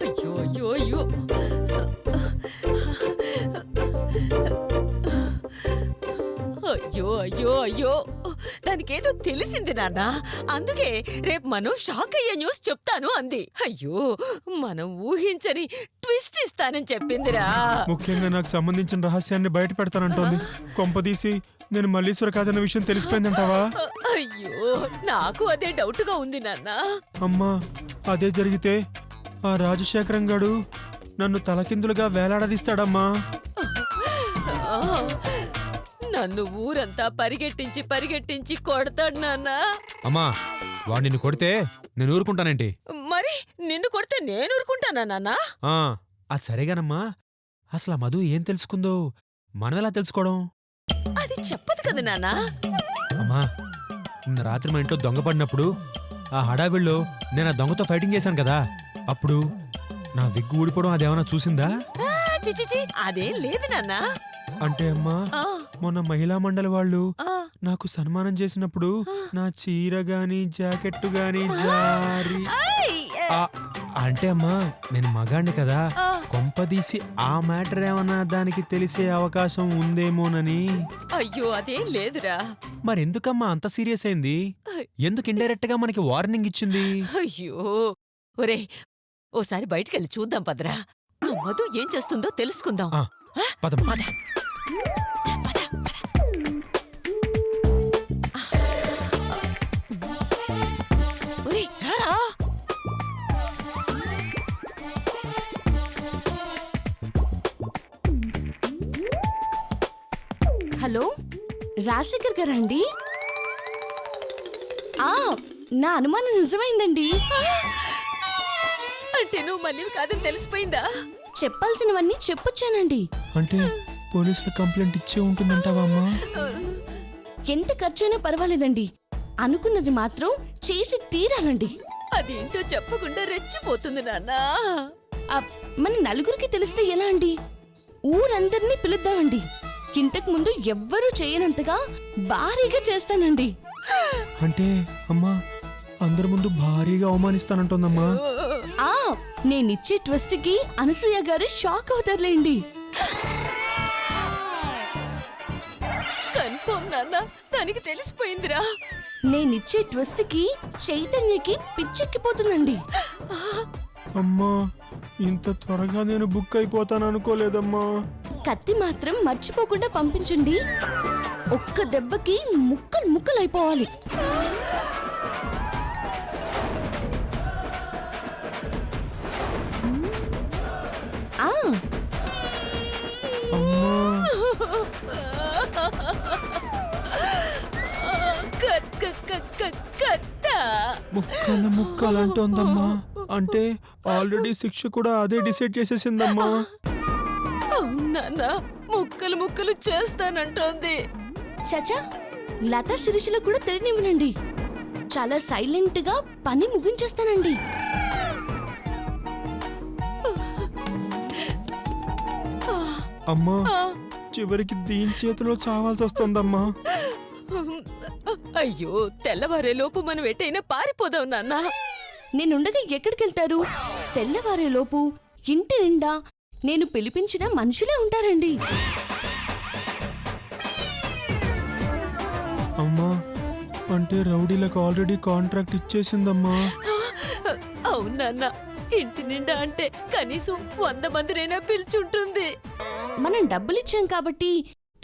అయ్యో అయ్యో అయ్యో అయ్యో అయ్యో అయ్యో దానికేదో తెలిసింది నాన్న. అందుకే రేపు మనం షాక్ అయ్యే న్యూస్ చెప్తాను అంది. అయ్యో మనం ఊహించని ట్విస్ట్ ఇస్తానని చెప్పిందిరా. ముఖ్యంగా నాకు సంబంధించిన రహస్యాన్ని బయట పెడతానంటోంది. కొంపదీసి నేను మల్లీశ్వర కాదన్న విషయం తెలిసిపోయిందంటావా? అయ్యో నాకు అదే డౌట్ గా ఉంది నాన్న. అమ్మా అదే జరిగితే ఆ రాజశేఖరం గాడు నన్ను తలకిందులుగా వేలాడదీస్తాడమ్మా. నన్ను ఊరంతా పరిగెట్టించి పరిగెట్టించి కొడతాడు నాన్న. అమ్మా వాడు నిన్ను కొడితే నేను ఊరుకుంటానేంటి? మరి నిన్ను కొడితే నేను ఊరుకుంటానా నాన్న? అది సరేగానమ్మా. అసలు ఆ మధు ఏం తెలుసుకుందో మనం ఎలా తెలుసుకోవడం? అది చెప్పదు కదా నాన్న. అమ్మా నిన్న రాత్రి మా ఇంట్లో దొంగ పడినప్పుడు ఆ హడావిల్లో నేను ఆ దొంగతో ఫైటింగ్ చేశాను కదా, అప్పుడు నా విగ్గు ఊడిపోవడం అదేమన్నా చూసిందా? చిచిచి అదేం లేదు నాన్న. అంటే అమ్మా మొన్న మహిళా మండలి వాళ్ళు నాకు సన్మానం చేసినప్పుడు నా చీర గాని జాకెట్ గాని జారి అంటే అమ్మా నేను మగాణ్ణి కదా, కొంపదీసి ఆ మ్యాటర్ ఏమన్నా దానికి తెలిసే అవకాశం ఉందేమోనని. అయ్యో అదేం లేదురా. మరెందుకమ్మా అంత సీరియస్ అయింది? ఎందుకు ఇండైరెక్ట్ గా మనకి వార్నింగ్ ఇచ్చింది? అయ్యో ఒరే ఓసారి బయటికెళ్ళి చూద్దాం పదరా. ఆ మధు ఏం చేస్తుందో తెలుసుకుందాం. పదం పద. ఒరే రారా. హలో రాజశేఖర్ గారా అండి? నా అనుమానం నిజమైందండి. అంటే నువ్వు మళ్ళీ కాదని తెలిసిపోయిందా? చెప్పాల్సినవన్నీ చెప్పొచ్చానండి. అంటే పోలీసులు కంప్లైంట్ ఇచ్చే ఉంటుందంటావా అమ్మా? ఎంత ఖర్చైనా పర్వాలేదండి, అనుకున్నది మాత్రం చేసి తీరాలండి. అదేంటో చెప్పకుండా రెచ్చిపోతుంది నాన్న. మన నలుగురికి తెలిస్తే ఎలా అండి? ఊరందరినీ పిలుద్దామండి. ఇంతకు ముందు ఎవ్వరూ చేయనంతగా భారీగా చేస్తానండి. అంటే అమ్మా అందరి ముందు భారీగా అవమానిస్తానంటోందమ్మా. నేనిచ్చే ట్విస్ట్ కి అనసూయ గారు షాక్ అవుతారులేండి. కన్ఫర్మ్ నాన్న, దానికి తెలిసిపోయిందిరా. నేనిచ్చే ట్విస్ట్ కి చైతన్యకి పిచ్చెక్కిపోతుందండి. అమ్మా ఇంత త్వరగా నేను బుక్ అయిపోతాను అనుకోలేదమ్మా. కత్తి మాత్రం మర్చిపోకుండా పంపించండి. ఒక్క దెబ్బకి ముక్కలు ముక్కలు అయిపోవాలి. ముక్కలు ముక్కలు అంటోందమ్మా. అంటే ఆల్రెడీ శిక్ష కూడా అదే డిసైడ్ చేసేసిందమ్మా. అవునా, ముక్కలు ముక్కలు చేస్తానంటోంది. చచా లతా శిరీషలో కూడా తెలియనివ్వనండి. చాలా సైలెంట్ గా పని ముగించేస్తానండి. అమ్మా చివరికి దీని చేతిలో చావాల్సి వస్తుందమ్మా. అయ్యో తెల్లవారే లోపు మనం ఎటైనా పారిపోదాం నాన్న. నేనుండగా ఎక్కడికెళ్తారు? తెల్లవారే లోపు ఇంటి నిండా నేను పిలిపించిన మనుషులే ఉంటారండి. అమ్మా అంటే రౌడీలకు ఆల్రెడీ కాంట్రాక్ట్ ఇచ్చేసిందమ్మా. అవునన్నా, ఇంటి నిండా అంటే కనీసం 100 మందినైనా పిలిచుంటుంది. మనం డబ్బులిచ్చాం కాబట్టి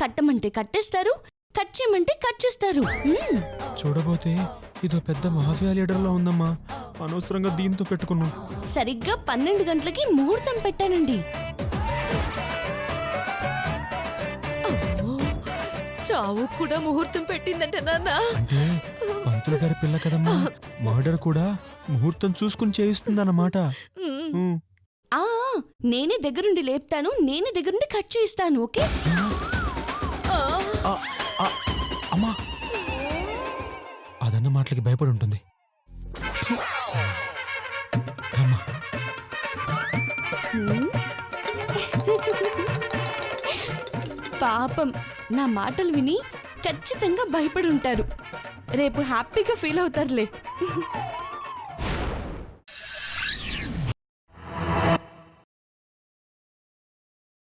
కట్టమంటే కట్టేస్తారు, కట్ చేయమంటే కట్ చేస్తారు. చూడబోతే ఇదో పెద్ద మాఫియా లీడర్లా ఉందమ్మా. అనవసరంగా దీంతో పెట్టుకున్నాం. సరిగ్గా 12 గంటలకి ముహూర్తం పెట్టానండి. చావు కూడా ముహూర్తం పెట్టిందంట నాన్న. అంటే పంతులు గారి పిల్ల కదమ్మా, మర్డర్ కూడా ముహూర్తం చూసుకుని చేయిస్తుందన్నమాట. నేనే దగ్గరుండి లేపుతాను, నేనే దగ్గరుండి కట్ చేయిస్తాను. ఓకే అమ్మా అదన్న మాటలకి భయపడి ఉంటుంది. పాపం నా మాటలు విని ఖచ్చితంగా భయపడి ఉంటారు. రేపు హ్యాపీగా ఫీల్ అవుతారులే.